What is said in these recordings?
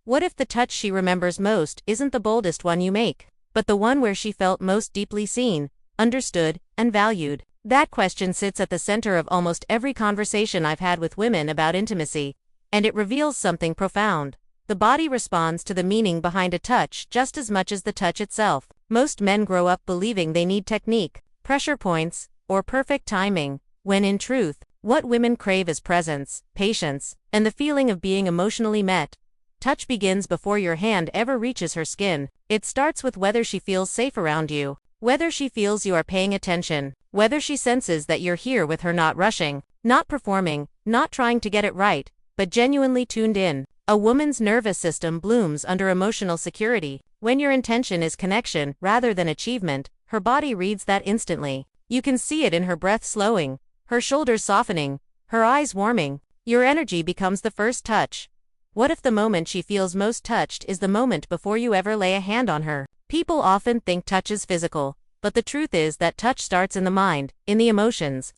What if the touch she remembers most isn't the boldest one you make, but the one where she felt most deeply seen, understood, and valued? That question sits at the center of almost every conversation I've had with women about intimacy, and it reveals something profound. The body responds to the meaning behind a touch just as much as the touch itself. Most men grow up believing they need technique, pressure points, or perfect timing, when in truth, what women crave is presence, patience, and the feeling of being emotionally met. Touch begins before your hand ever reaches her skin. It starts with whether she feels safe around you, whether she feels you are paying attention, whether she senses that you're here with her, not rushing, not performing, not trying to get it right, but genuinely tuned in. A woman's nervous system blooms under emotional security. When your intention is connection rather than achievement, her body reads that instantly. You can see it in her breath slowing, her shoulders softening, her eyes warming. Your energy becomes the first touch. What if the moment she feels most touched is the moment before you ever lay a hand on her? People often think touch is physical, but the truth is that touch starts in the mind, in the emotions,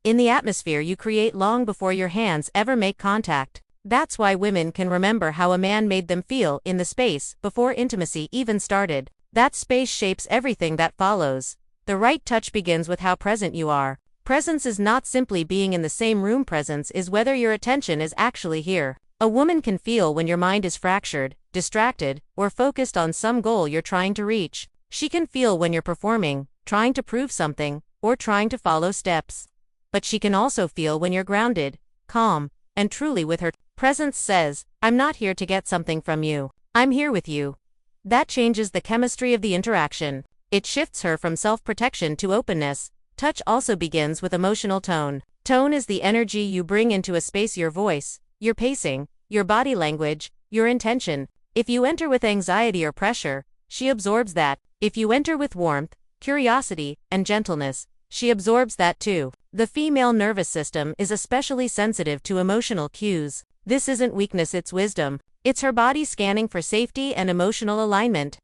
in the atmosphere you create long before your hands ever make contact. That's why women can remember how a man made them feel in the space before intimacy even started. That space shapes everything that follows. The right touch begins with how present you are. Presence is not simply being in the same room. Presence is whether your attention is actually here. A woman can feel when your mind is fractured, distracted, or focused on some goal you're trying to reach. She can feel when you're performing, trying to prove something, or trying to follow steps. But she can also feel when you're grounded, calm, and truly with her. Presence says, I'm not here to get something from you. I'm here with you. That changes the chemistry of the interaction. It shifts her from self-protection to openness. Touch also begins with emotional tone. Tone is the energy you bring into a space, your voice, your pacing, your body language, your intention. If you enter with anxiety or pressure, she absorbs that. If you enter with warmth, curiosity, and gentleness, she absorbs that too. The female nervous system is especially sensitive to emotional cues. This isn't weakness, it's wisdom. It's her body scanning for safety and emotional alignment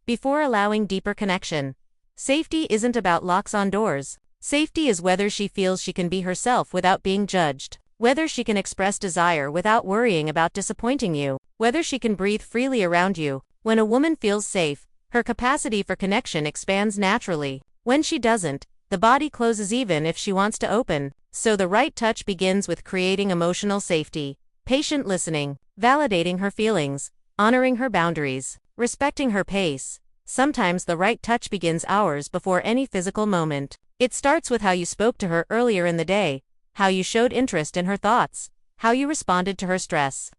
before allowing deeper connection. Safety isn't about locks on doors. Safety is whether she feels she can be herself without being judged, whether she can express desire without worrying about disappointing you, whether she can breathe freely around you. When a woman feels safe, her capacity for connection expands naturally. When she doesn't, the body closes even if she wants to open. So the right touch begins with creating emotional safety. Patient listening, validating her feelings, honoring her boundaries, respecting her pace. Sometimes the right touch begins hours before any physical moment. It starts with how you spoke to her earlier in the day, how you showed interest in her thoughts, how you responded to her stress,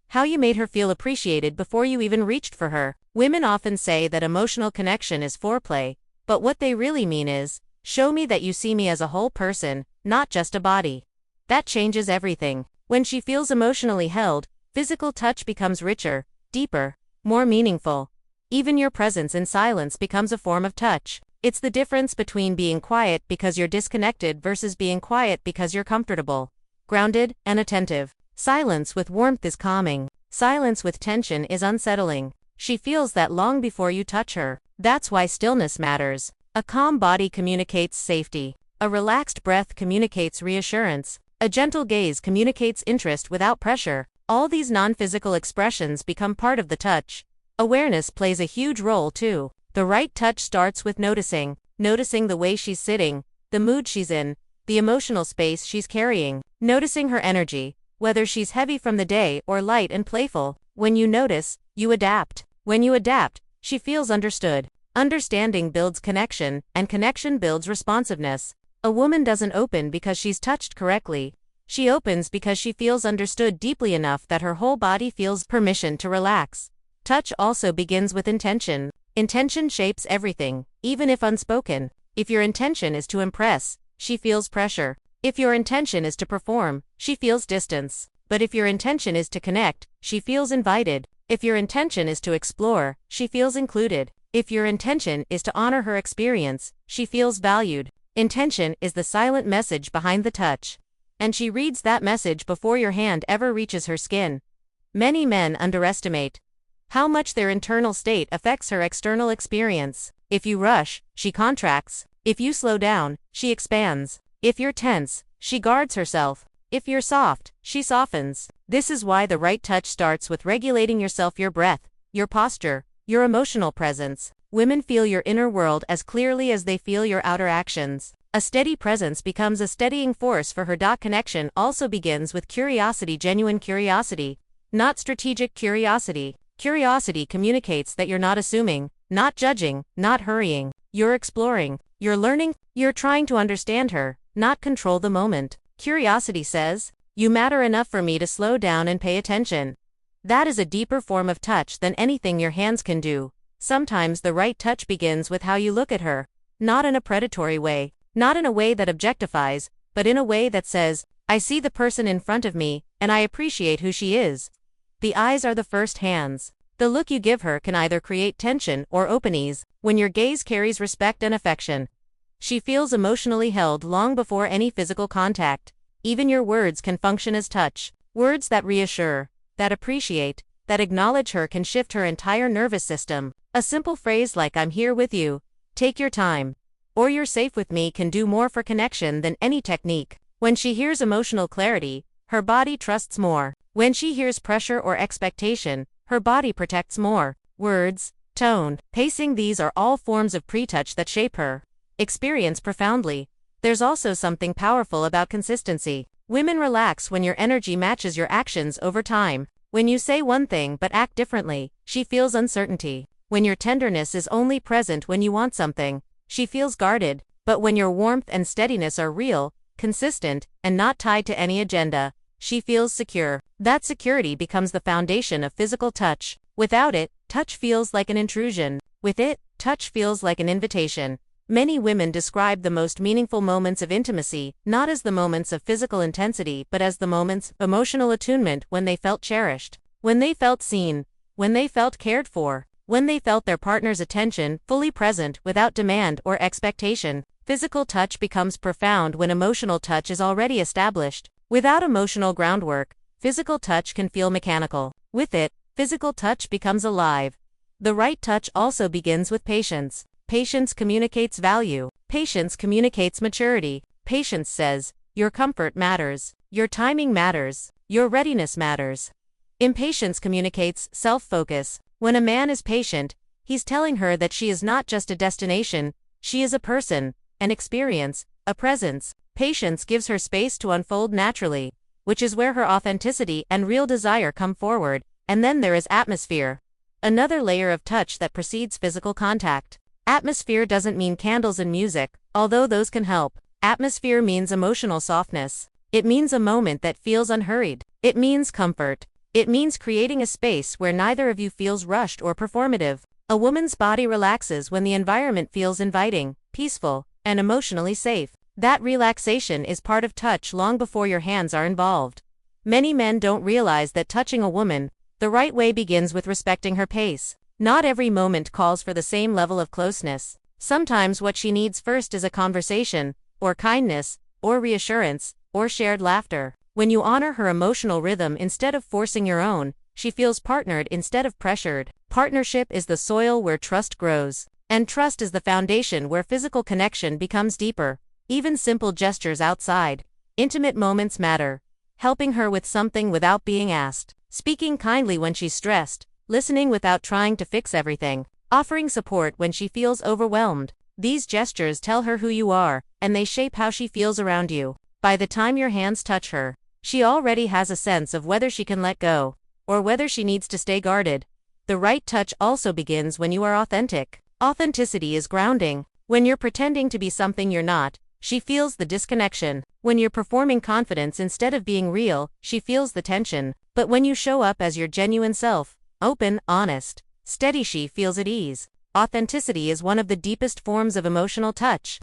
how you made her feel appreciated before you even reached for her. Women often say that emotional connection is foreplay, but what they really mean is, show me that you see me as a whole person, not just a body. That changes everything. When she feels emotionally held, physical touch becomes richer, deeper, more meaningful. Even your presence in silence becomes a form of touch. It's the difference between being quiet because you're disconnected versus being quiet because you're comfortable, grounded, and attentive. Silence with warmth is calming. Silence with tension is unsettling. She feels that long before you touch her. That's why stillness matters. A calm body communicates safety. A relaxed breath communicates reassurance. A gentle gaze communicates interest without pressure. All these non-physical expressions become part of the touch. Awareness plays a huge role too. The right touch starts with noticing the way she's sitting, the mood she's in, the emotional space she's carrying, noticing her energy, whether she's heavy from the day or light and playful. When you notice, you adapt. When you adapt, she feels understood. Understanding builds connection, and connection builds responsiveness. A woman doesn't open because she's touched correctly. She opens because she feels understood deeply enough that her whole body feels permission to relax. Touch also begins with intention. Intention shapes everything, even if unspoken. If your intention is to impress, she feels pressure. If your intention is to perform, she feels distance. But if your intention is to connect, she feels invited. If your intention is to explore, she feels included. If your intention is to honor her experience, she feels valued. Intention is the silent message behind the touch. And she reads that message before your hand ever reaches her skin. Many men underestimate how much their internal state affects her external experience. If you rush, she contracts. If you slow down, she expands. If you're tense, she guards herself. If you're soft, she softens. This is why the right touch starts with regulating yourself, your breath, your posture, your emotional presence. Women feel your inner world as clearly as they feel your outer actions. A steady presence becomes a steadying force for her. Connection also begins with curiosity, genuine curiosity, not strategic curiosity. Curiosity communicates that you're not assuming, not judging, not hurrying. You're exploring, you're learning, you're trying to understand her, not control the moment. Curiosity says, "You matter enough for me to slow down and pay attention." That is a deeper form of touch than anything your hands can do. Sometimes the right touch begins with how you look at her, not in a predatory way, not in a way that objectifies, but in a way that says, "I see the person in front of me, and I appreciate who she is." The eyes are the first hands. The look you give her can either create tension or open ease. When your gaze carries respect and affection, she feels emotionally held long before any physical contact. Even your words can function as touch. Words that reassure, that appreciate, that acknowledge her can shift her entire nervous system. A simple phrase like "I'm here with you," "Take your time," or "You're safe with me" can do more for connection than any technique. When she hears emotional clarity, her body trusts more. When she hears pressure or expectation, her body protects more. Words, tone, pacing, these are all forms of pre-touch that shape her experience profoundly. There's also something powerful about consistency. Women relax when your energy matches your actions over time. When you say one thing but act differently, she feels uncertainty. When your tenderness is only present when you want something, she feels guarded. But when your warmth and steadiness are real, consistent, and not tied to any agenda, she feels secure. That security becomes the foundation of physical touch. Without it, touch feels like an intrusion. With it, touch feels like an invitation. Many women describe the most meaningful moments of intimacy, not as the moments of physical intensity, but as the moments of emotional attunement, when they felt cherished, when they felt seen, when they felt cared for, when they felt their partner's attention, fully present, without demand or expectation. Physical touch becomes profound when emotional touch is already established. Without emotional groundwork, physical touch can feel mechanical. With it, physical touch becomes alive. The right touch also begins with patience. Patience communicates value. Patience communicates maturity. Patience says, your comfort matters. Your timing matters. Your readiness matters. Impatience communicates self-focus. When a man is patient, he's telling her that she is not just a destination, she is a person, an experience, a presence. Patience gives her space to unfold naturally, which is where her authenticity and real desire come forward. And then there is atmosphere, another layer of touch that precedes physical contact. Atmosphere doesn't mean candles and music, although those can help. Atmosphere means emotional softness. It means a moment that feels unhurried. It means comfort. It means creating a space where neither of you feels rushed or performative. A woman's body relaxes when the environment feels inviting, peaceful, and emotionally safe. That relaxation is part of touch long before your hands are involved. Many men don't realize that touching a woman the right way begins with respecting her pace. Not every moment calls for the same level of closeness. Sometimes what she needs first is a conversation, or kindness, or reassurance, or shared laughter. When you honor her emotional rhythm instead of forcing your own, she feels partnered instead of pressured. Partnership is the soil where trust grows. And trust is the foundation where physical connection becomes deeper. Even simple gestures outside intimate moments matter. Helping her with something without being asked. Speaking kindly when she's stressed. Listening without trying to fix everything. Offering support when she feels overwhelmed. These gestures tell her who you are, and they shape how she feels around you. By the time your hands touch her, she already has a sense of whether she can let go, or whether she needs to stay guarded. The right touch also begins when you are authentic. Authenticity is grounding. When you're pretending to be something you're not, she feels the disconnection. When you're performing confidence instead of being real, she feels the tension. But when you show up as your genuine self, open, honest, steady, she feels at ease. Authenticity is one of the deepest forms of emotional touch.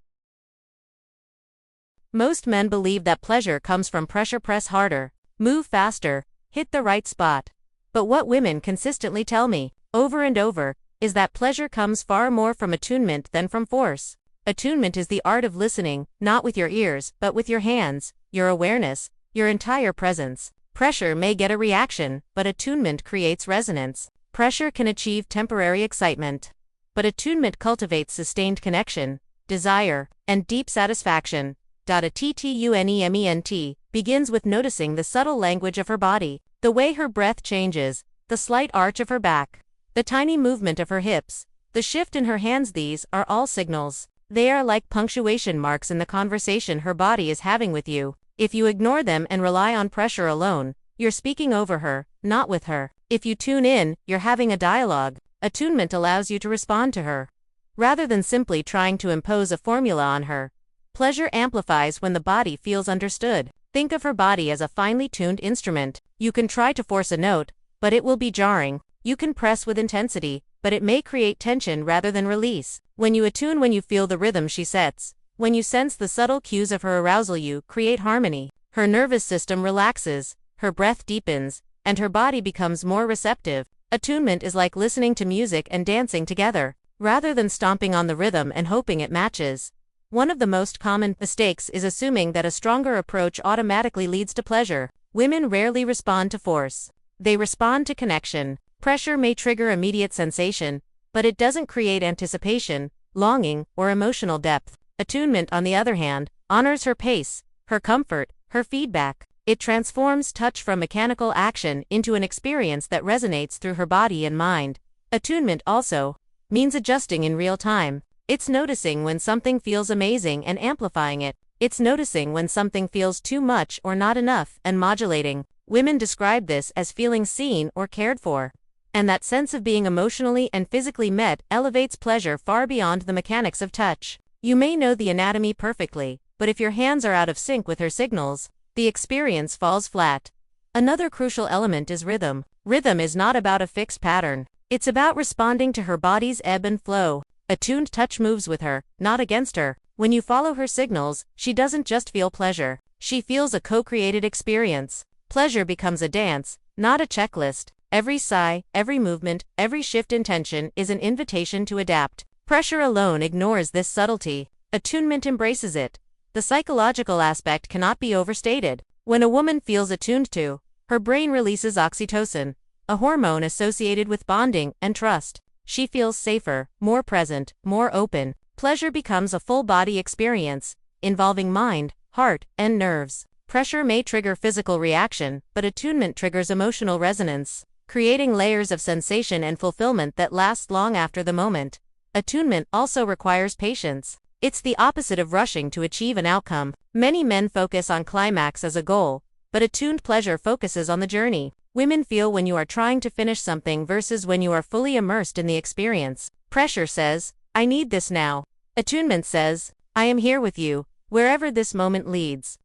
Most men believe that pleasure comes from pressure. Press harder, move faster, hit the right spot. But what women consistently tell me, over and over, is that pleasure comes far more from attunement than from force. Attunement is the art of listening, not with your ears, but with your hands, your awareness, your entire presence. Pressure may get a reaction, but attunement creates resonance. Pressure can achieve temporary excitement, but attunement cultivates sustained connection, desire, and deep satisfaction. attunement begins with noticing the subtle language of her body, the way her breath changes, the slight arch of her back, the tiny movement of her hips, the shift in her hands. These are all signals. They are like punctuation marks in the conversation her body is having with you. If you ignore them and rely on pressure alone, you're speaking over her, not with her. If you tune in, you're having a dialogue. Attunement allows you to respond to her, rather than simply trying to impose a formula on her. Pleasure amplifies when the body feels understood. Think of her body as a finely tuned instrument. You can try to force a note, but it will be jarring. You can press with intensity, but it may create tension rather than release. When you attune, when you feel the rhythm she sets, when you sense the subtle cues of her arousal, you create harmony. Her nervous system relaxes, her breath deepens, and her body becomes more receptive. Attunement is like listening to music and dancing together, rather than stomping on the rhythm and hoping it matches. One of the most common mistakes is assuming that a stronger approach automatically leads to pleasure. Women rarely respond to force. They respond to connection. Pressure may trigger immediate sensation, but it doesn't create anticipation, longing, or emotional depth. Attunement, on the other hand, honors her pace, her comfort, her feedback. It transforms touch from mechanical action into an experience that resonates through her body and mind. Attunement also means adjusting in real time. It's noticing when something feels amazing and amplifying it. It's noticing when something feels too much or not enough and modulating. Women describe this as feeling seen or cared for. And that sense of being emotionally and physically met elevates pleasure far beyond the mechanics of touch. You may know the anatomy perfectly, but if your hands are out of sync with her signals, the experience falls flat. Another crucial element is rhythm. Rhythm is not about a fixed pattern. It's about responding to her body's ebb and flow. Attuned touch moves with her, not against her. When you follow her signals, she doesn't just feel pleasure. She feels a co-created experience. Pleasure becomes a dance, not a checklist. Every sigh, every movement, every shift in tension is an invitation to adapt. Pressure alone ignores this subtlety. Attunement embraces it. The psychological aspect cannot be overstated. When a woman feels attuned to, her brain releases oxytocin, a hormone associated with bonding and trust. She feels safer, more present, more open. Pleasure becomes a full-body experience, involving mind, heart, and nerves. Pressure may trigger physical reaction, but attunement triggers emotional resonance, creating layers of sensation and fulfillment that last long after the moment. Attunement also requires patience. It's the opposite of rushing to achieve an outcome. Many men focus on climax as a goal, but attuned pleasure focuses on the journey. Women feel when you are trying to finish something versus when you are fully immersed in the experience. Pressure says, I need this now. Attunement says, I am here with you, wherever this moment leads.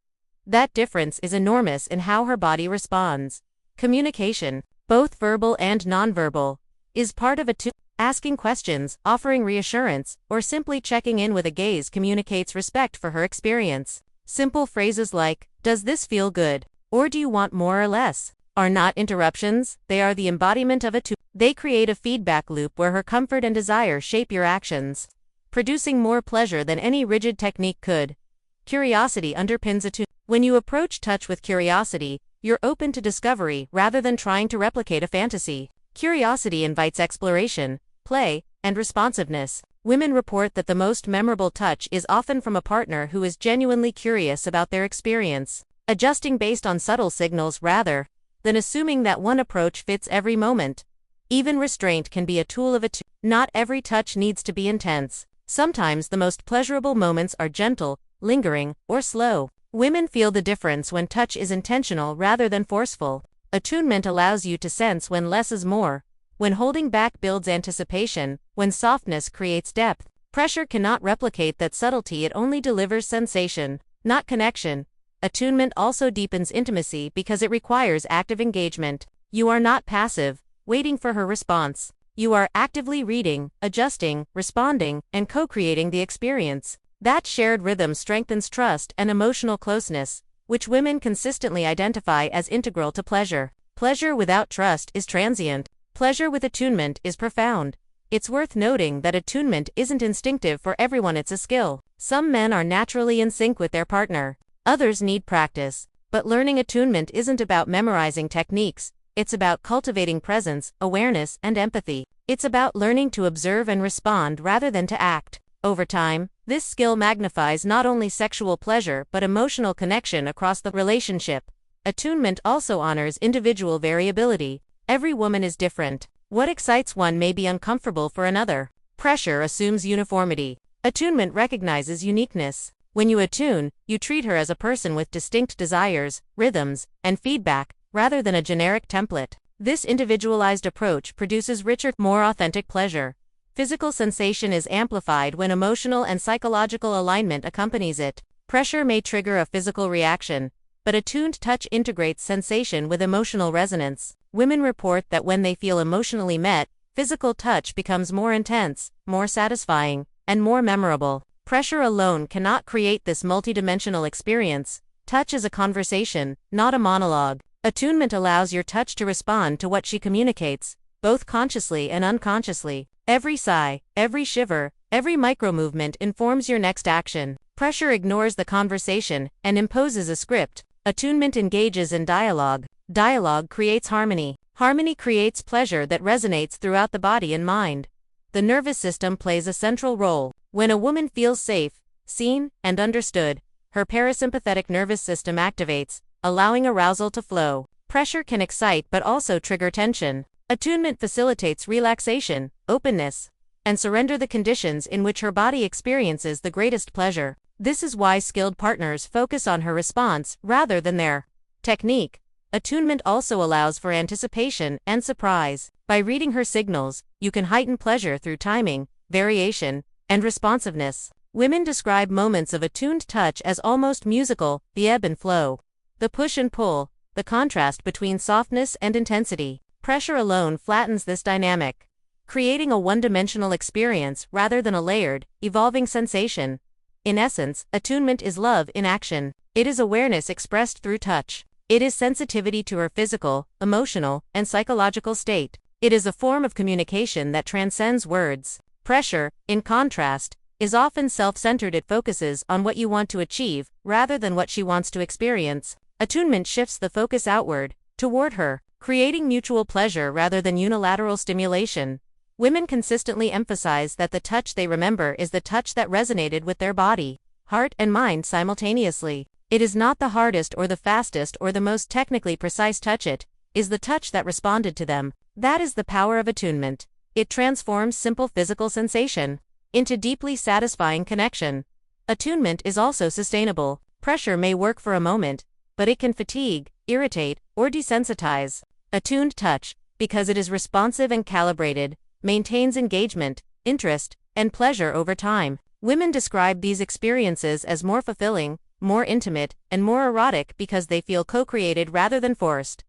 That difference is enormous in how her body responds. Communication, both verbal and nonverbal, is part of attunement. Asking questions, offering reassurance, or simply checking in with a gaze communicates respect for her experience. Simple phrases like, does this feel good? Or do you want more or less? Are not interruptions, they are the embodiment of attunement. They create a feedback loop where her comfort and desire shape your actions, producing more pleasure than any rigid technique could. Curiosity underpins attunement. When you approach touch with curiosity, you're open to discovery rather than trying to replicate a fantasy. Curiosity invites exploration, play, and responsiveness. Women report that the most memorable touch is often from a partner who is genuinely curious about their experience, adjusting based on subtle signals rather than assuming that one approach fits every moment. Even restraint can be a tool of attunement. Not every touch needs to be intense. Sometimes the most pleasurable moments are gentle, lingering, or slow. Women feel the difference when touch is intentional rather than forceful. Attunement allows you to sense when less is more, when holding back builds anticipation, when softness creates depth. Pressure cannot replicate that subtlety, it only delivers sensation, not connection. Attunement also deepens intimacy because it requires active engagement. You are not passive, waiting for her response. You are actively reading, adjusting, responding, and co-creating the experience. That shared rhythm strengthens trust and emotional closeness, which women consistently identify as integral to pleasure. Pleasure without trust is transient. Pleasure with attunement is profound. It's worth noting that attunement isn't instinctive for everyone, it's a skill. Some men are naturally in sync with their partner. Others need practice. But learning attunement isn't about memorizing techniques. It's about cultivating presence, awareness, and empathy. It's about learning to observe and respond rather than to act. Over time, This skill magnifies not only sexual pleasure but emotional connection across the relationship. Attunement also honors individual variability. Every woman is different. What excites one may be uncomfortable for another. Pressure assumes uniformity. Attunement recognizes uniqueness. When you attune, you treat her as a person with distinct desires, rhythms, and feedback, rather than a generic template. This individualized approach produces richer, more authentic pleasure. Physical sensation is amplified when emotional and psychological alignment accompanies it. Pressure may trigger a physical reaction, but attuned touch integrates sensation with emotional resonance. Women report that when they feel emotionally met, physical touch becomes more intense, more satisfying, and more memorable. Pressure alone cannot create this multidimensional experience. Touch is a conversation, not a monologue. Attunement allows your touch to respond to what she communicates, both consciously and unconsciously. Every sigh, every shiver, every micromovement informs your next action. Pressure ignores the conversation and imposes a script. Attunement engages in dialogue. Dialogue creates harmony. Harmony creates pleasure that resonates throughout the body and mind. The nervous system plays a central role. When a woman feels safe, seen, and understood, her parasympathetic nervous system activates, allowing arousal to flow. Pressure can excite but also trigger tension. Attunement facilitates relaxation, openness, and surrender, the conditions in which her body experiences the greatest pleasure. This is why skilled partners focus on her response rather than their technique. Attunement also allows for anticipation and surprise. By reading her signals, you can heighten pleasure through timing, variation, and responsiveness. Women describe moments of attuned touch as almost musical, the ebb and flow, the push and pull, the contrast between softness and intensity. Pressure alone flattens this dynamic, creating a one-dimensional experience rather than a layered, evolving sensation. In essence, attunement is love in action. It is awareness expressed through touch. It is sensitivity to her physical, emotional, and psychological state. It is a form of communication that transcends words. Pressure, in contrast, is often self-centered. It focuses on what you want to achieve, rather than what she wants to experience. Attunement shifts the focus outward, toward her, creating mutual pleasure rather than unilateral stimulation. Women consistently emphasize that the touch they remember is the touch that resonated with their body, heart, and mind simultaneously. It is not the hardest or the fastest or the most technically precise touch. It is the touch that responded to them. That is the power of attunement. It transforms simple physical sensation into deeply satisfying connection. Attunement is also sustainable. Pressure may work for a moment, but it can fatigue, irritate, or desensitize. Attuned touch, because it is responsive and calibrated, maintains engagement, interest, and pleasure over time. Women describe these experiences as more fulfilling, more intimate, and more erotic because they feel co-created rather than forced.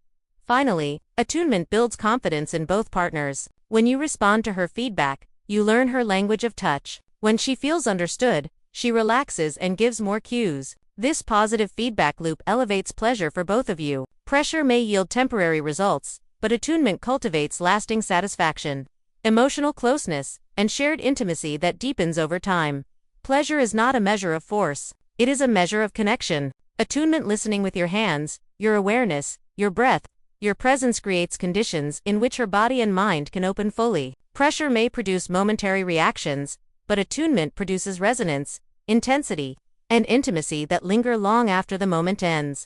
Finally, attunement builds confidence in both partners. When you respond to her feedback, you learn her language of touch. When she feels understood, she relaxes and gives more cues. This positive feedback loop elevates pleasure for both of you. Pressure may yield temporary results, but attunement cultivates lasting satisfaction, emotional closeness, and shared intimacy that deepens over time. Pleasure is not a measure of force. It is a measure of connection. Attunement, listening with your hands, your awareness, your breath, your presence, creates conditions in which her body and mind can open fully. Pressure may produce momentary reactions, but attunement produces resonance, intensity, and intimacy that linger long after the moment ends.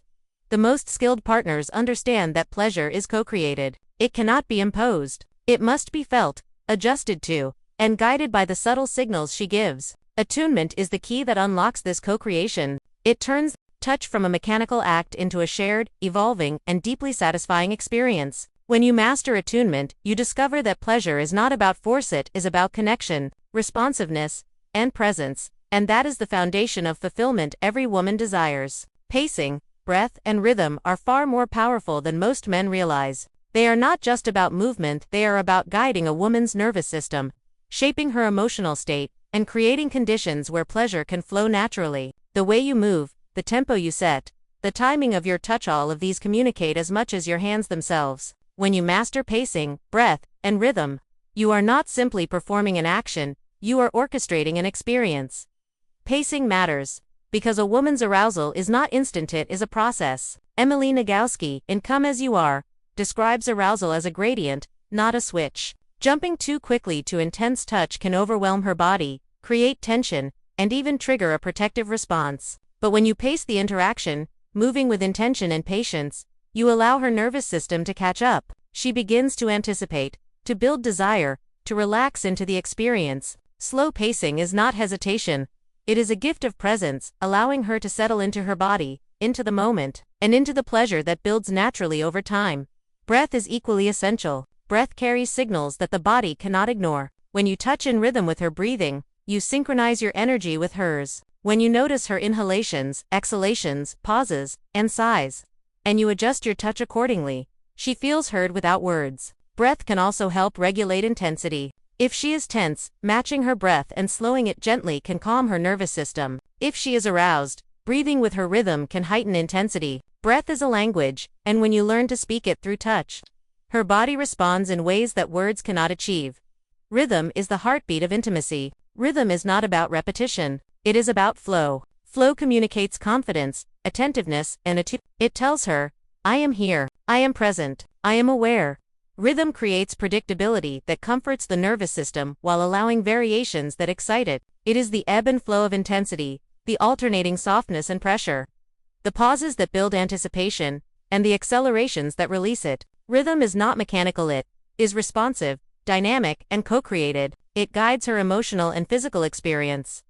The most skilled partners understand that pleasure is co-created. It cannot be imposed. It must be felt, adjusted to, and guided by the subtle signals she gives. Attunement is the key that unlocks this co-creation. It turns touch from a mechanical act into a shared, evolving, and deeply satisfying experience. When you master attunement, you discover that pleasure is not about force, it is about connection, responsiveness, and presence, and that is the foundation of fulfillment every woman desires. Pacing, breath, and rhythm are far more powerful than most men realize. They are not just about movement, they are about guiding a woman's nervous system, shaping her emotional state, and creating conditions where pleasure can flow naturally. The way you move, the tempo you set, the timing of your touch, all of these communicate as much as your hands themselves. When you master pacing, breath, and rhythm, you are not simply performing an action, you are orchestrating an experience. Pacing matters, because a woman's arousal is not instant, it is a process. Emily Nagoski, in Come As You Are, describes arousal as a gradient, not a switch. Jumping too quickly to intense touch can overwhelm her body, create tension, and even trigger a protective response. But when you pace the interaction, moving with intention and patience, you allow her nervous system to catch up. She begins to anticipate, to build desire, to relax into the experience. Slow pacing is not hesitation. It is a gift of presence, allowing her to settle into her body, into the moment, and into the pleasure that builds naturally over time. Breath is equally essential. Breath carries signals that the body cannot ignore. When you touch in rhythm with her breathing, you synchronize your energy with hers. When you notice her inhalations, exhalations, pauses, and sighs, and you adjust your touch accordingly, she feels heard without words. Breath can also help regulate intensity. If she is tense, matching her breath and slowing it gently can calm her nervous system. If she is aroused, breathing with her rhythm can heighten intensity. Breath is a language, and when you learn to speak it through touch, her body responds in ways that words cannot achieve. Rhythm is the heartbeat of intimacy. Rhythm is not about repetition. It is about flow. Flow communicates confidence, attentiveness, and attunement. It tells her, I am here, I am present, I am aware. Rhythm creates predictability that comforts the nervous system while allowing variations that excite it. It is the ebb and flow of intensity, the alternating softness and pressure, the pauses that build anticipation, and the accelerations that release it. Rhythm is not mechanical, it is responsive, dynamic, and co-created. It guides her emotional and physical experience.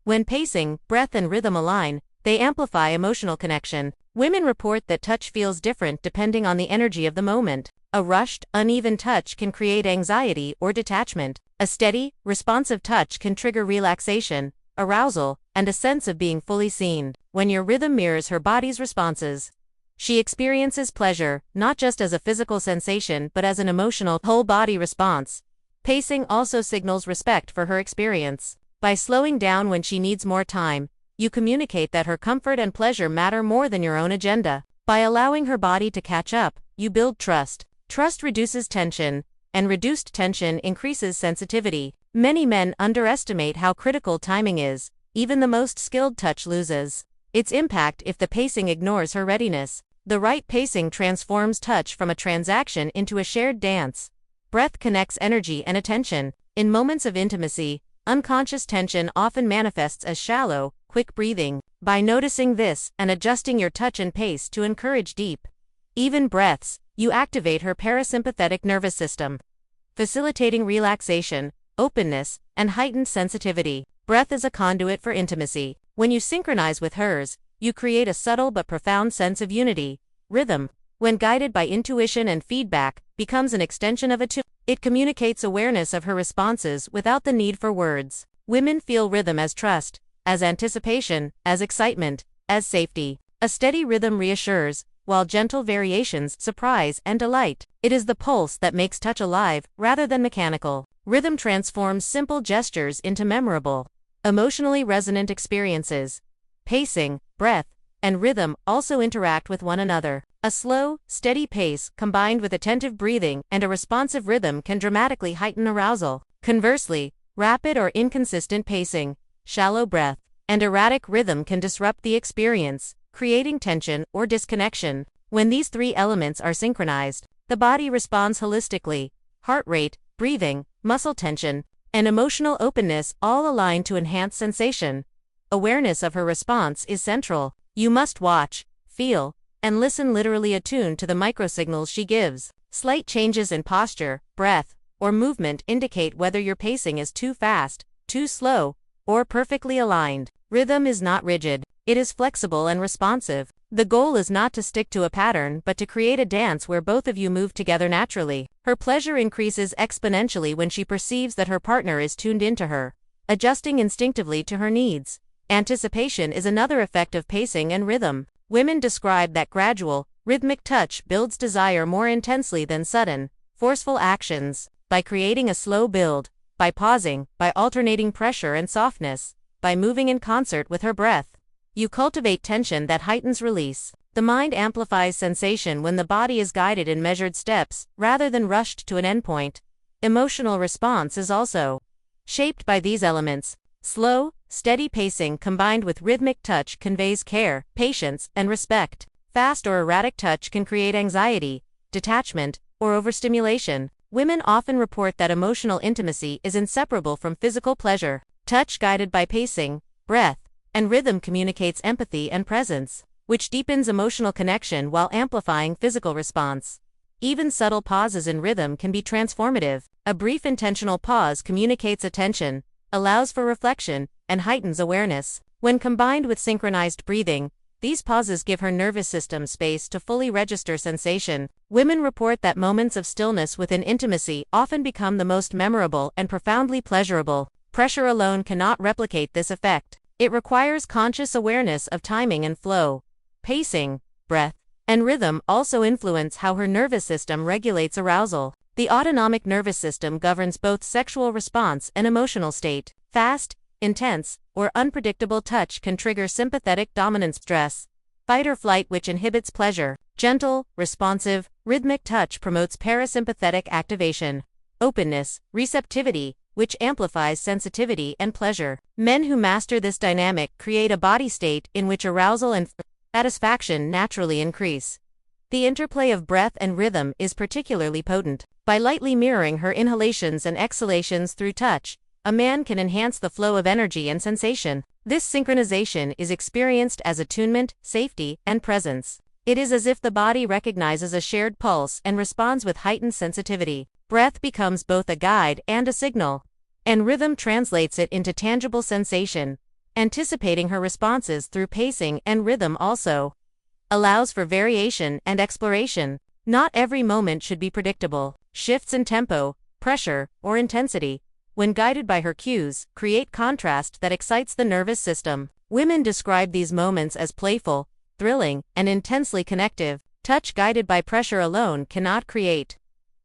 When pacing, breath, and rhythm align, they amplify emotional connection. Women report that touch feels different depending on the energy of the moment. A rushed, uneven touch can create anxiety or detachment. A steady, responsive touch can trigger relaxation, arousal, and a sense of being fully seen. When your rhythm mirrors her body's responses, she experiences pleasure, not just as a physical sensation but as an emotional, whole-body response. Pacing also signals respect for her experience. By slowing down when she needs more time, you communicate that her comfort and pleasure matter more than your own agenda. By allowing her body to catch up, you build trust. Trust reduces tension, and reduced tension increases sensitivity. Many men underestimate how critical timing is. Even the most skilled touch loses its impact if the pacing ignores her readiness. The right pacing transforms touch from a transaction into a shared dance. Breath connects energy and attention. In moments of intimacy, unconscious tension often manifests as shallow, quick breathing. By noticing this and adjusting your touch and pace to encourage deep, even breaths, you activate her parasympathetic nervous system, facilitating relaxation, openness, and heightened sensitivity. Breath is a conduit for intimacy. When you synchronize with hers, you create a subtle but profound sense of unity. Rhythm, when guided by intuition and feedback, becomes an extension of attunement. It communicates awareness of her responses without the need for words. Women feel rhythm as trust, as anticipation, as excitement, as safety. A steady rhythm reassures, while gentle variations surprise and delight. It is the pulse that makes touch alive, rather than mechanical. Rhythm transforms simple gestures into memorable, emotionally resonant experiences. Pacing, breath, and rhythm also interact with one another. A slow, steady pace combined with attentive breathing and a responsive rhythm can dramatically heighten arousal. Conversely, rapid or inconsistent pacing, shallow breath, and erratic rhythm can disrupt the experience, creating tension or disconnection. When these three elements are synchronized, the body responds holistically. Heart rate, breathing, muscle tension, and emotional openness all align to enhance sensation. Awareness of her response is central. You must watch, feel, and listen, literally attuned to the microsignals she gives. Slight changes in posture, breath, or movement indicate whether your pacing is too fast, too slow, or perfectly aligned. Rhythm is not rigid. It is flexible and responsive. The goal is not to stick to a pattern but to create a dance where both of you move together naturally. Her pleasure increases exponentially when she perceives that her partner is tuned into her, adjusting instinctively to her needs. Anticipation is another effect of pacing and rhythm. Women describe that gradual, rhythmic touch builds desire more intensely than sudden, forceful actions. By creating a slow build, by pausing, by alternating pressure and softness, by moving in concert with her breath, you cultivate tension that heightens release. The mind amplifies sensation when the body is guided in measured steps, rather than rushed to an endpoint. Emotional response is also shaped by these elements. Slow, steady pacing combined with rhythmic touch conveys care, patience, and respect. Fast or erratic touch can create anxiety, detachment, or overstimulation. Women often report that emotional intimacy is inseparable from physical pleasure. Touch guided by pacing, breath, and rhythm communicates empathy and presence, which deepens emotional connection while amplifying physical response. Even subtle pauses in rhythm can be transformative. A brief intentional pause communicates attention, allows for reflection, and heightens awareness. When combined with synchronized breathing, these pauses give her nervous system space to fully register sensation. Women report that moments of stillness within intimacy often become the most memorable and profoundly pleasurable. Pressure alone cannot replicate this effect. It requires conscious awareness of timing and flow. Pacing, breath, and rhythm also influence how her nervous system regulates arousal. The autonomic nervous system governs both sexual response and emotional state. Fast, intense, or unpredictable touch can trigger sympathetic dominance stress, fight or flight, which inhibits pleasure. Gentle, responsive, rhythmic touch promotes parasympathetic activation, openness, receptivity, which amplifies sensitivity and pleasure. Men who master this dynamic create a body state in which arousal and satisfaction naturally increase. The interplay of breath and rhythm is particularly potent. By lightly mirroring her inhalations and exhalations through touch, a man can enhance the flow of energy and sensation. This synchronization is experienced as attunement, safety, and presence. It is as if the body recognizes a shared pulse and responds with heightened sensitivity. Breath becomes both a guide and a signal, and rhythm translates it into tangible sensation. Anticipating her responses through pacing and rhythm also allows for variation and exploration. Not every moment should be predictable. Shifts in tempo, pressure, or intensity, when guided by her cues, create contrast that excites the nervous system. Women describe these moments as playful, thrilling, and intensely connective. Touch guided by pressure alone cannot create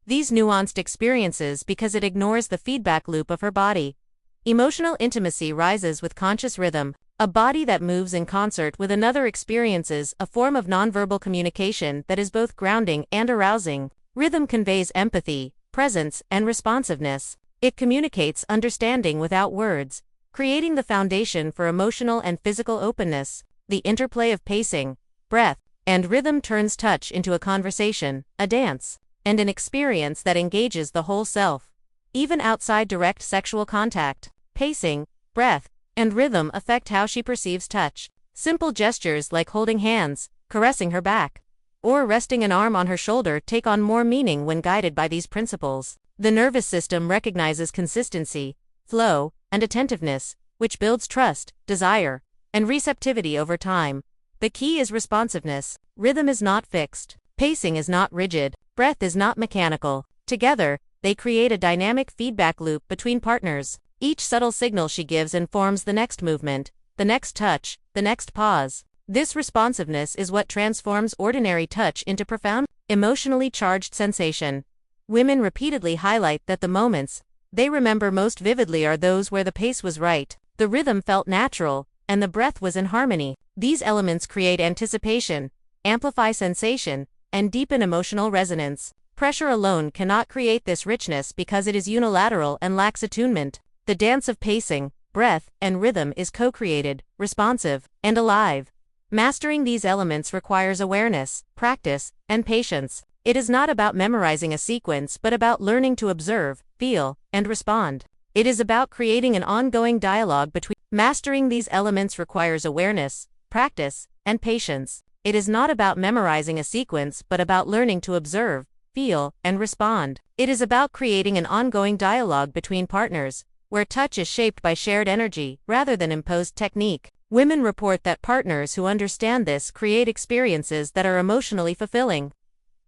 these nuanced experiences because it ignores the feedback loop of her body. Emotional intimacy rises with conscious rhythm. A body that moves in concert with another experiences a form of nonverbal communication that is both grounding and arousing. Rhythm conveys empathy, presence, and responsiveness. It communicates understanding without words, creating the foundation for emotional and physical openness. The interplay of pacing, breath, and rhythm turns touch into a conversation, a dance, and an experience that engages the whole self. Even outside direct sexual contact, pacing, breath, and rhythm affect how she perceives touch. Simple gestures like holding hands, caressing her back, or resting an arm on her shoulder take on more meaning when guided by these principles. The nervous system recognizes consistency, flow, and attentiveness, which builds trust, desire, and receptivity over time. The key is responsiveness. Rhythm is not fixed. Pacing is not rigid. Breath is not mechanical. Together, they create a dynamic feedback loop between partners. Each subtle signal she gives informs the next movement, the next touch, the next pause. This responsiveness is what transforms ordinary touch into profound, emotionally charged sensation. Women repeatedly highlight that the moments they remember most vividly are those where the pace was right, the rhythm felt natural, and the breath was in harmony. These elements create anticipation, amplify sensation, and deepen emotional resonance. Pressure alone cannot create this richness because it is unilateral and lacks attunement. The dance of pacing, breath, and rhythm is co-created, responsive, and alive. Mastering these elements requires awareness, practice, and patience. It is not about memorizing a sequence but about learning to observe, feel, and respond. It is about creating an ongoing dialogue between. Mastering these elements requires awareness, practice, and patience. It is not about memorizing a sequence but about learning to observe, feel, and respond. It is about creating an ongoing dialogue between partners, where touch is shaped by shared energy rather than imposed technique. Women report that partners who understand this create experiences that are emotionally fulfilling,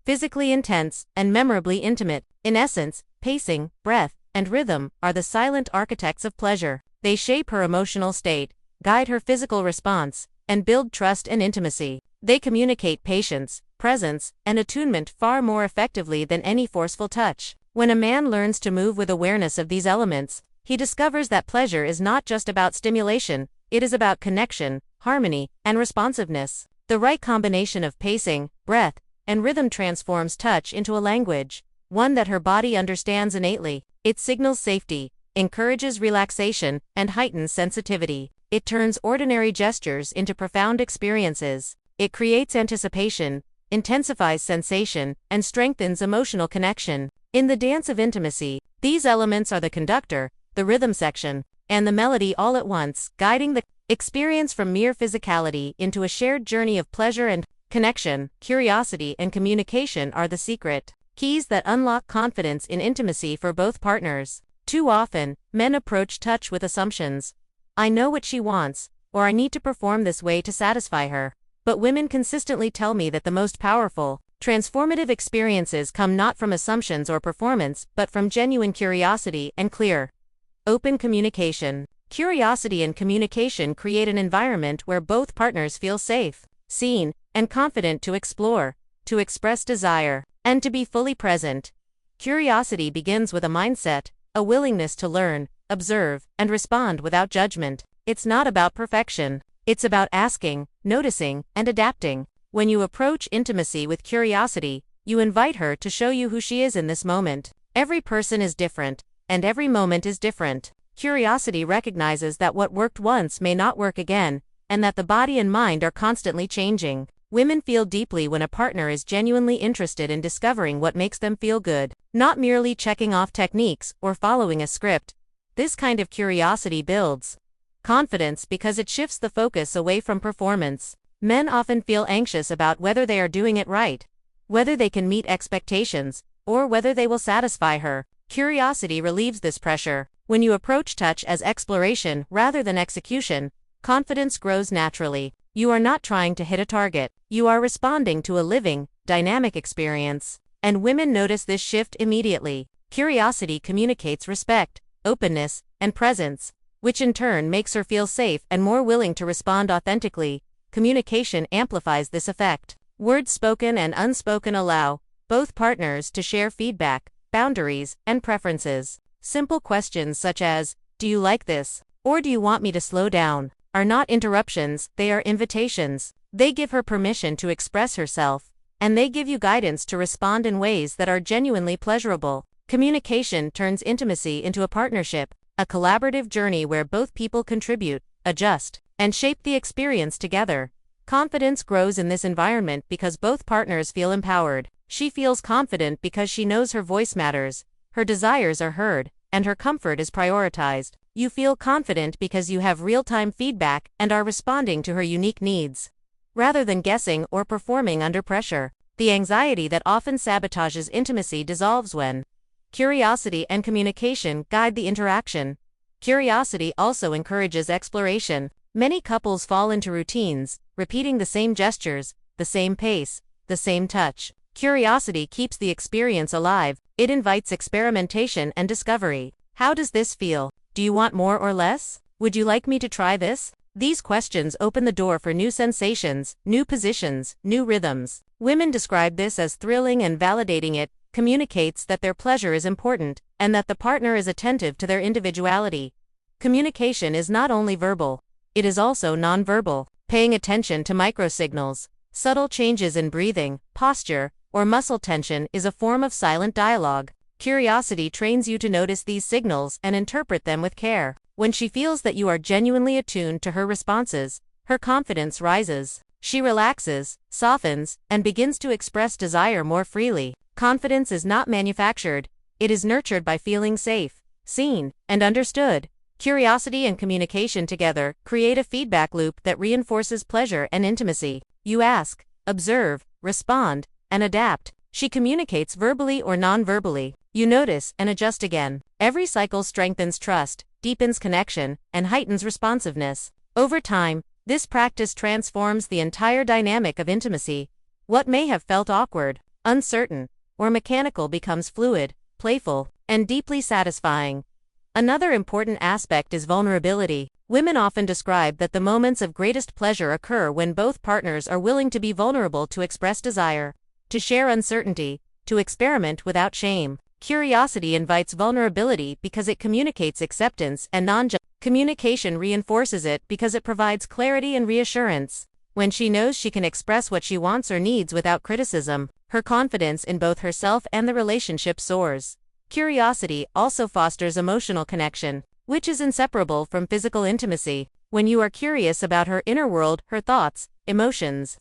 physically intense, and memorably intimate. In essence, pacing, breath, and rhythm are the silent architects of pleasure. They shape her emotional state, guide her physical response, and build trust and intimacy. They communicate patience, presence, and attunement far more effectively than any forceful touch. When a man learns to move with awareness of these elements, he discovers that pleasure is not just about stimulation, it is about connection, harmony, and responsiveness. The right combination of pacing, breath, and rhythm transforms touch into a language, one that her body understands innately. It signals safety, encourages relaxation, and heightens sensitivity. It turns ordinary gestures into profound experiences. It creates anticipation, intensifies sensation, and strengthens emotional connection. In the dance of intimacy, these elements are the conductor, the rhythm section, and the melody all at once, guiding the experience from mere physicality into a shared journey of pleasure and connection. Curiosity and communication are the secret keys that unlock confidence in intimacy for both partners. Too often, men approach touch with assumptions. I know what she wants, or I need to perform this way to satisfy her. But women consistently tell me that the most powerful, transformative experiences come not from assumptions or performance, but from genuine curiosity and clear, open communication. Curiosity and communication create an environment where both partners feel safe, seen, and confident to explore, to express desire, and to be fully present. Curiosity begins with a mindset, a willingness to learn, observe, and respond without judgment. It's not about perfection. It's about asking, noticing, and adapting. When you approach intimacy with curiosity, you invite her to show you who she is in this moment. Every person is different, and every moment is different. Curiosity recognizes that what worked once may not work again, and that the body and mind are constantly changing. Women feel deeply when a partner is genuinely interested in discovering what makes them feel good, not merely checking off techniques or following a script. This kind of curiosity builds confidence because it shifts the focus away from performance. Men often feel anxious about whether they are doing it right, whether they can meet expectations, or whether they will satisfy her. Curiosity relieves this pressure. When you approach touch as exploration rather than execution, confidence grows naturally. You are not trying to hit a target. You are responding to a living, dynamic experience. And women notice this shift immediately. Curiosity communicates respect, openness, and presence, which in turn makes her feel safe and more willing to respond authentically. Communication amplifies this effect. Words spoken and unspoken allow both partners to share feedback, boundaries, and preferences. Simple questions such as, "Do you like this?" or "Do you want me to slow down?" are not interruptions, they are invitations. They give her permission to express herself, and they give you guidance to respond in ways that are genuinely pleasurable. Communication turns intimacy into a partnership, a collaborative journey where both people contribute, adjust, and shape the experience together. Confidence grows in this environment because both partners feel empowered. She feels confident because she knows her voice matters, her desires are heard, and her comfort is prioritized. You feel confident because you have real-time feedback and are responding to her unique needs, rather than guessing or performing under pressure. The anxiety that often sabotages intimacy dissolves when curiosity and communication guide the interaction. Curiosity also encourages exploration. Many couples fall into routines, repeating the same gestures, the same pace, the same touch. Curiosity keeps the experience alive. It invites experimentation and discovery. How does this feel? Do you want more or less? Would you like me to try this? These questions open the door for new sensations, new positions, new rhythms. Women describe this as thrilling, and validating it communicates that their pleasure is important, and that the partner is attentive to their individuality. Communication is not only verbal, it is also nonverbal. Paying attention to microsignals, subtle changes in breathing, posture, or muscle tension is a form of silent dialogue. Curiosity trains you to notice these signals and interpret them with care. When she feels that you are genuinely attuned to her responses, her confidence rises. She relaxes, softens, and begins to express desire more freely. Confidence is not manufactured, it is nurtured by feeling safe, seen, and understood. Curiosity and communication together create a feedback loop that reinforces pleasure and intimacy. You ask, observe, respond, and adapt. She communicates verbally or non-verbally. You notice and adjust again. Every cycle strengthens trust, deepens connection, and heightens responsiveness. Over time, this practice transforms the entire dynamic of intimacy. What may have felt awkward, uncertain, or mechanical becomes fluid, playful, and deeply satisfying. Another important aspect is vulnerability. Women often describe that the moments of greatest pleasure occur when both partners are willing to be vulnerable, to express desire, to share uncertainty, to experiment without shame. Curiosity invites vulnerability because it communicates acceptance and non-judgment. Communication reinforces it because it provides clarity and reassurance. When she knows she can express what she wants or needs without criticism, her confidence in both herself and the relationship soars. Curiosity also fosters emotional connection, which is inseparable from physical intimacy. When you are curious about her inner world, her thoughts, emotions,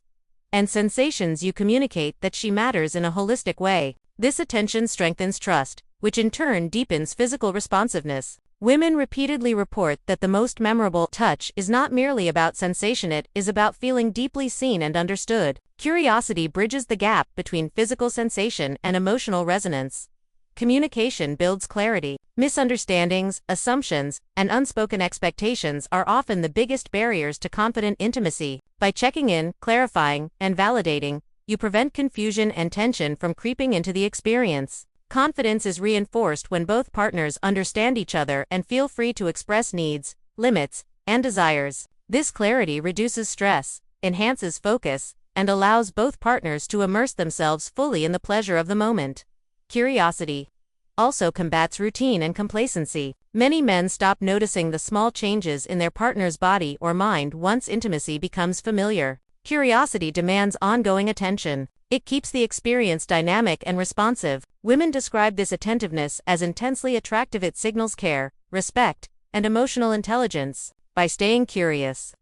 and sensations, you communicate that she matters in a holistic way. This attention strengthens trust, which in turn deepens physical responsiveness. Women repeatedly report that the most memorable touch is not merely about sensation, it is about feeling deeply seen and understood. Curiosity bridges the gap between physical sensation and emotional resonance. Communication builds clarity. Misunderstandings, assumptions, and unspoken expectations are often the biggest barriers to confident intimacy. By checking in, clarifying, and validating, you prevent confusion and tension from creeping into the experience. Confidence is reinforced when both partners understand each other and feel free to express needs, limits, and desires. This clarity reduces stress, enhances focus, and allows both partners to immerse themselves fully in the pleasure of the moment. Curiosity also combats routine and complacency. Many men stop noticing the small changes in their partner's body or mind once intimacy becomes familiar. Curiosity demands ongoing attention. It keeps the experience dynamic and responsive. Women describe this attentiveness as intensely attractive. It signals care, respect, and emotional intelligence. By staying curious,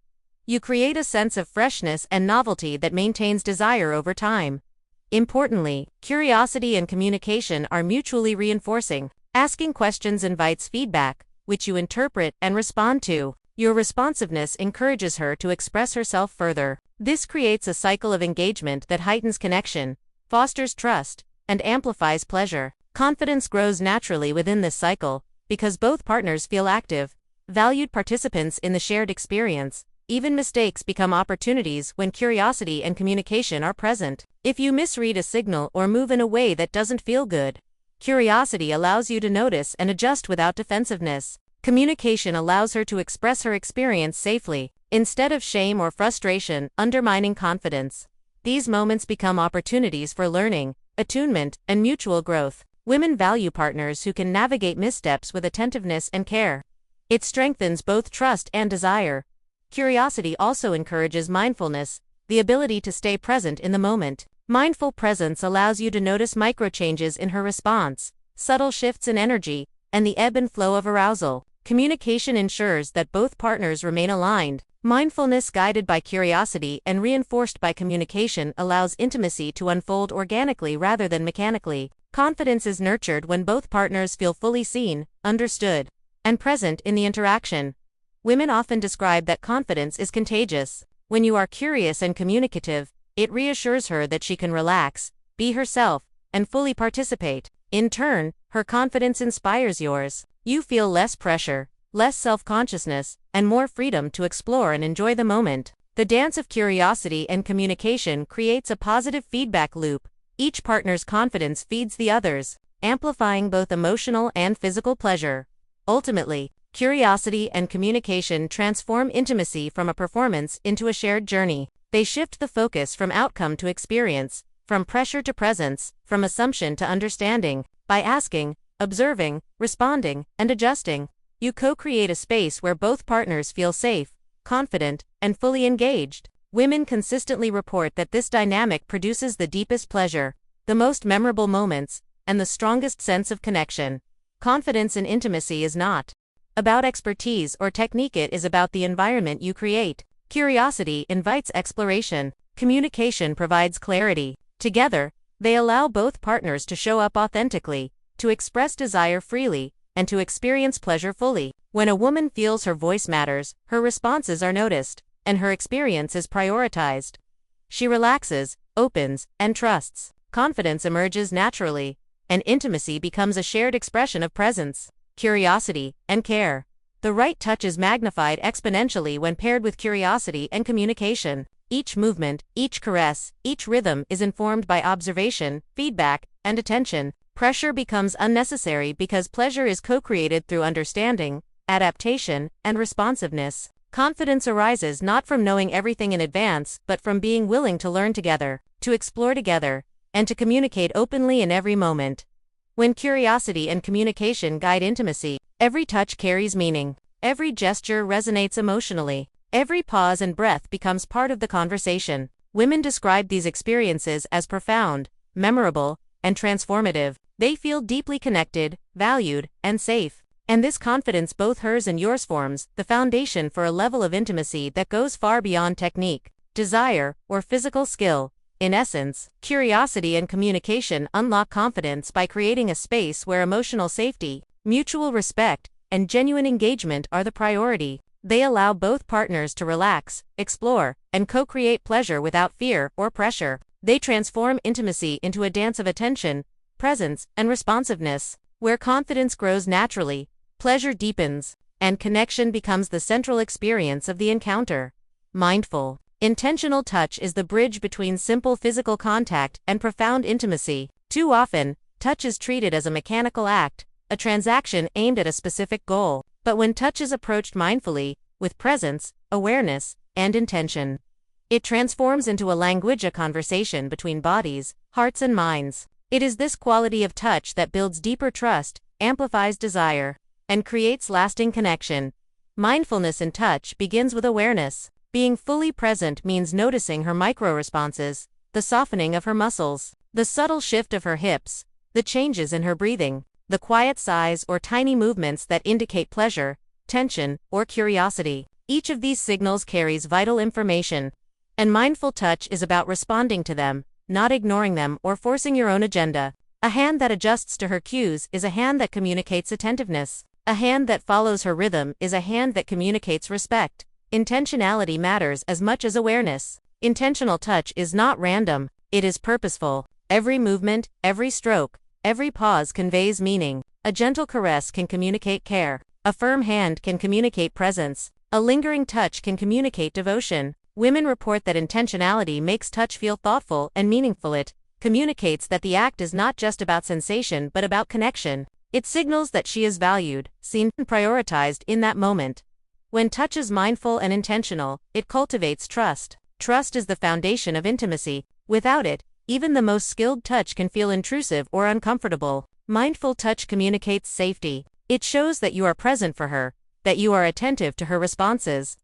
you create a sense of freshness and novelty that maintains desire over time. Importantly, curiosity and communication are mutually reinforcing. Asking questions invites feedback, which you interpret and respond to. Your responsiveness encourages her to express herself further. This creates a cycle of engagement that heightens connection, fosters trust, and amplifies pleasure. Confidence grows naturally within this cycle, because both partners feel active, valued participants in the shared experience. Even mistakes become opportunities when curiosity and communication are present. If you misread a signal or move in a way that doesn't feel good, curiosity allows you to notice and adjust without defensiveness. Communication allows her to express her experience safely, instead of shame or frustration, undermining confidence. These moments become opportunities for learning, attunement, and mutual growth. Women value partners who can navigate missteps with attentiveness and care. It strengthens both trust and desire. Curiosity also encourages mindfulness, the ability to stay present in the moment. Mindful presence allows you to notice microchanges in her response, subtle shifts in energy, and the ebb and flow of arousal. Communication ensures that both partners remain aligned. Mindfulness guided by curiosity and reinforced by communication allows intimacy to unfold organically rather than mechanically. Confidence is nurtured when both partners feel fully seen, understood, and present in the interaction. Women often describe that confidence is contagious. When you are curious and communicative, it reassures her that she can relax, be herself, and fully participate. In turn, her confidence inspires yours. You feel less pressure, less self-consciousness, and more freedom to explore and enjoy the moment. The dance of curiosity and communication creates a positive feedback loop. Each partner's confidence feeds the others, amplifying both emotional and physical pleasure. Ultimately, curiosity and communication transform intimacy from a performance into a shared journey. They shift the focus from outcome to experience, from pressure to presence, from assumption to understanding. By asking, observing, responding, and adjusting, you co-create a space where both partners feel safe, confident, and fully engaged. Women consistently report that this dynamic produces the deepest pleasure, the most memorable moments, and the strongest sense of connection. Confidence in intimacy is not about expertise or technique, it is about the environment you create. Curiosity invites exploration. Communication provides clarity. Together, they allow both partners to show up authentically, to express desire freely, and to experience pleasure fully. When a woman feels her voice matters, her responses are noticed, and her experience is prioritized. She relaxes, opens, and trusts. Confidence emerges naturally, and intimacy becomes a shared expression of presence, curiosity, and care. The right touch is magnified exponentially when paired with curiosity and communication. Each movement, each caress, each rhythm is informed by observation, feedback, and attention. Pressure becomes unnecessary because pleasure is co-created through understanding, adaptation, and responsiveness. Confidence arises not from knowing everything in advance, but from being willing to learn together, to explore together, and to communicate openly in every moment. When curiosity and communication guide intimacy, every touch carries meaning. Every gesture resonates emotionally. Every pause and breath becomes part of the conversation. Women describe these experiences as profound, memorable, and transformative. They feel deeply connected, valued, and safe. And this confidence, both hers and yours, forms the foundation for a level of intimacy that goes far beyond technique, desire, or physical skill. In essence, curiosity and communication unlock confidence by creating a space where emotional safety, mutual respect, and genuine engagement are the priority. They allow both partners to relax, explore, and co-create pleasure without fear or pressure. They transform intimacy into a dance of attention, presence, and responsiveness, where confidence grows naturally, pleasure deepens, and connection becomes the central experience of the encounter. Mindful, intentional touch is the bridge between simple physical contact and profound intimacy. Too often, touch is treated as a mechanical act, a transaction aimed at a specific goal. But when touch is approached mindfully, with presence, awareness, and intention, it transforms into a conversation between bodies, hearts, and minds. It is this quality of touch that builds deeper trust, amplifies desire, and creates lasting connection. Mindfulness in touch begins with awareness. Being fully present means noticing her micro-responses, the softening of her muscles, the subtle shift of her hips, the changes in her breathing, the quiet sighs or tiny movements that indicate pleasure, tension, or curiosity. Each of these signals carries vital information, and mindful touch is about responding to them, not ignoring them or forcing your own agenda. A hand that adjusts to her cues is a hand that communicates attentiveness. A hand that follows her rhythm is a hand that communicates respect. Intentionality matters as much as awareness. Intentional touch is not random, it is purposeful. Every movement, every stroke, every pause conveys meaning. A gentle caress can communicate care. A firm hand can communicate presence. A lingering touch can communicate devotion. Women report that intentionality makes touch feel thoughtful and meaningful. It communicates that the act is not just about sensation but about connection. It signals that she is valued, seen, and prioritized in that moment. When touch is mindful and intentional, it cultivates trust. Trust is the foundation of intimacy. Without it, even the most skilled touch can feel intrusive or uncomfortable. Mindful touch communicates safety. It shows that you are present for her, that you are attentive to her responses,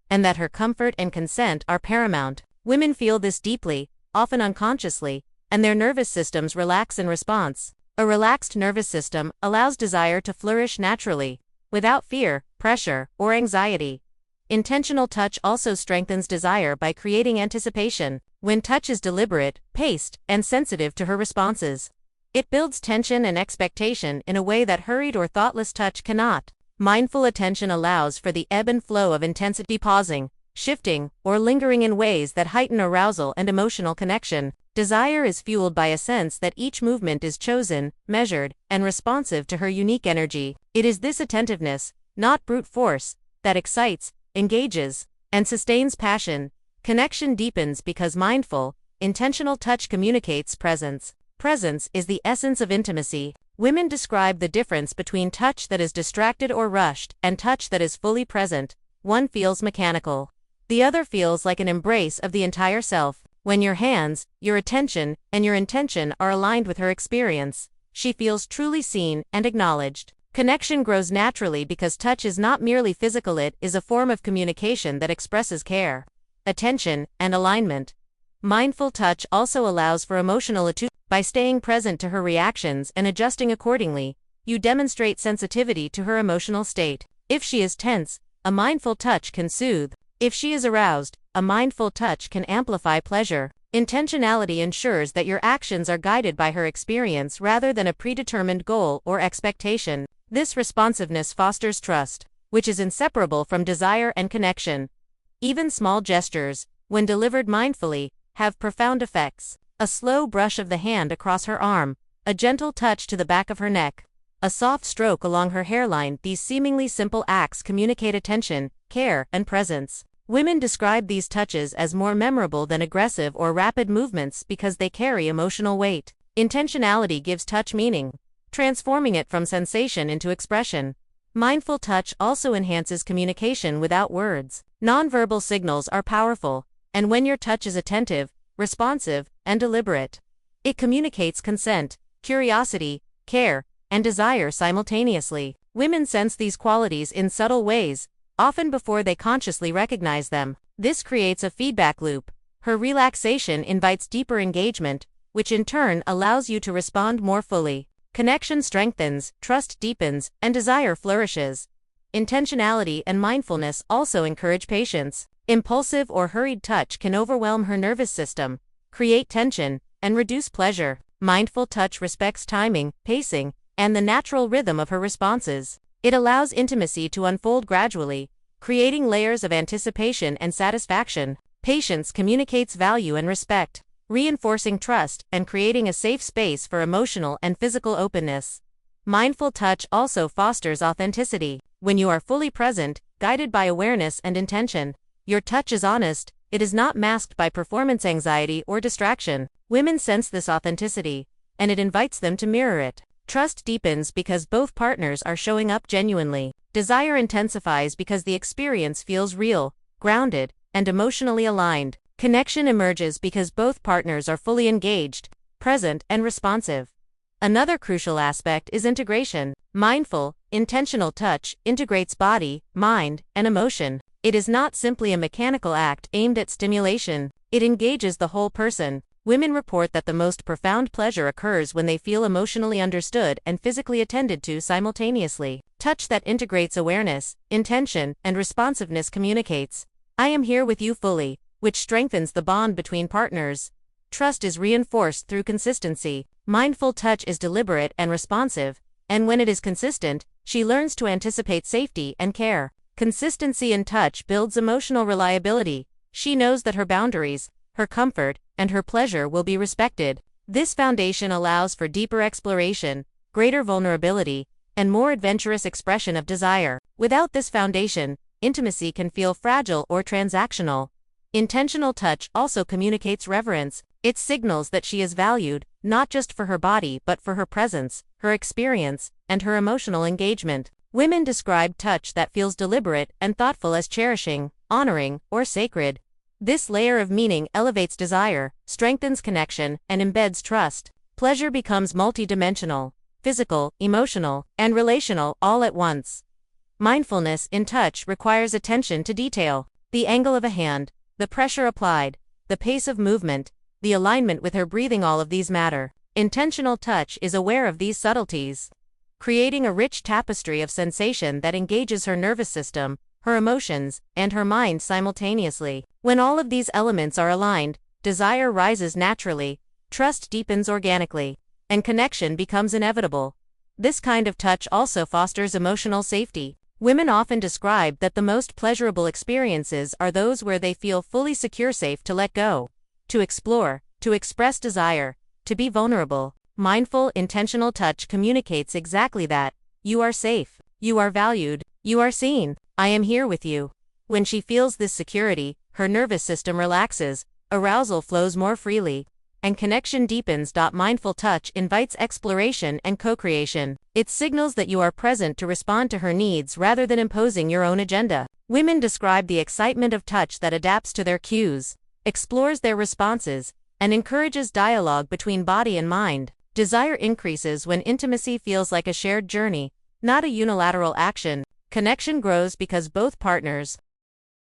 and that her comfort and consent are paramount. Women feel this deeply, often unconsciously, and their nervous systems relax in response. A relaxed nervous system allows desire to flourish naturally, without fear, pressure, or anxiety. Intentional touch also strengthens desire by creating anticipation. When touch is deliberate, paced, and sensitive to her responses, it builds tension and expectation in a way that hurried or thoughtless touch cannot. Mindful attention allows for the ebb and flow of intensity, pausing, shifting, or lingering in ways that heighten arousal and emotional connection. Desire is fueled by a sense that each movement is chosen, measured, and responsive to her unique energy. It is this attentiveness, not brute force, that excites, engages, and sustains passion. Connection deepens because mindful, intentional touch communicates presence. Presence is the essence of intimacy. Women describe the difference between touch that is distracted or rushed and touch that is fully present. One feels mechanical. The other feels like an embrace of the entire self. When your hands, your attention, and your intention are aligned with her experience, she feels truly seen and acknowledged. Connection grows naturally because touch is not merely physical, it is a form of communication that expresses care, attention, and alignment. Mindful touch also allows for emotional attunement. By staying present to her reactions and adjusting accordingly, you demonstrate sensitivity to her emotional state. If she is tense, a mindful touch can soothe. If she is aroused, a mindful touch can amplify pleasure. Intentionality ensures that your actions are guided by her experience rather than a predetermined goal or expectation. This responsiveness fosters trust, which is inseparable from desire and connection. Even small gestures, when delivered mindfully, have profound effects. A slow brush of the hand across her arm, a gentle touch to the back of her neck, a soft stroke along her hairline. These seemingly simple acts communicate attention, care, and presence. Women describe these touches as more memorable than aggressive or rapid movements because they carry emotional weight. Intentionality gives touch meaning, transforming it from sensation into expression. Mindful touch also enhances communication without words. Nonverbal signals are powerful, and when your touch is attentive, responsive, and deliberate, it communicates consent, curiosity, care, and desire simultaneously. Women sense these qualities in subtle ways, often before they consciously recognize them. This creates a feedback loop. Her relaxation invites deeper engagement, which in turn allows you to respond more fully. Connection strengthens, trust deepens, and desire flourishes. Intentionality and mindfulness also encourage patience. Impulsive or hurried touch can overwhelm her nervous system, create tension, and reduce pleasure. Mindful touch respects timing, pacing, and the natural rhythm of her responses. It allows intimacy to unfold gradually, creating layers of anticipation and satisfaction. Patience communicates value and respect, reinforcing trust and creating a safe space for emotional and physical openness. Mindful touch also fosters authenticity. When you are fully present, guided by awareness and intention, your touch is honest, it is not masked by performance anxiety or distraction. Women sense this authenticity, and it invites them to mirror it. Trust deepens because both partners are showing up genuinely. Desire intensifies because the experience feels real, grounded, and emotionally aligned. Connection emerges because both partners are fully engaged, present, and responsive. Another crucial aspect is integration. Mindful, intentional touch integrates body, mind, and emotion. It is not simply a mechanical act aimed at stimulation, it engages the whole person. Women report that the most profound pleasure occurs when they feel emotionally understood and physically attended to simultaneously. Touch that integrates awareness, intention, and responsiveness communicates, "I am here with you fully," which strengthens the bond between partners. Trust is reinforced through consistency. Mindful touch is deliberate and responsive, and when it is consistent, she learns to anticipate safety and care. Consistency in touch builds emotional reliability. She knows that her boundaries, her comfort, and her pleasure will be respected. This foundation allows for deeper exploration, greater vulnerability, and more adventurous expression of desire. Without this foundation, intimacy can feel fragile or transactional. Intentional touch also communicates reverence. It signals that she is valued, not just for her body but for her presence, her experience, and her emotional engagement. Women describe touch that feels deliberate and thoughtful as cherishing, honoring, or sacred. This layer of meaning elevates desire, strengthens connection, and embeds trust. Pleasure becomes multidimensional, physical, emotional, and relational all at once. Mindfulness in touch requires attention to detail. The angle of a hand, the pressure applied, the pace of movement, the alignment with her breathing, all of these matter. Intentional touch is aware of these subtleties, creating a rich tapestry of sensation that engages her nervous system, her emotions, and her mind simultaneously. When all of these elements are aligned, desire rises naturally, trust deepens organically, and connection becomes inevitable. This kind of touch also fosters emotional safety. Women often describe that the most pleasurable experiences are those where they feel fully secure, safe to let go, to explore, to express desire, to be vulnerable. Mindful, intentional touch communicates exactly that. You are safe. You are valued. You are seen. I am here with you. When she feels this security, her nervous system relaxes, arousal flows more freely, and connection deepens. Mindful touch invites exploration and co-creation. It signals that you are present to respond to her needs rather than imposing your own agenda. Women describe the excitement of touch that adapts to their cues, explores their responses, and encourages dialogue between body and mind. Desire increases when intimacy feels like a shared journey, not a unilateral action. Connection grows because both partners,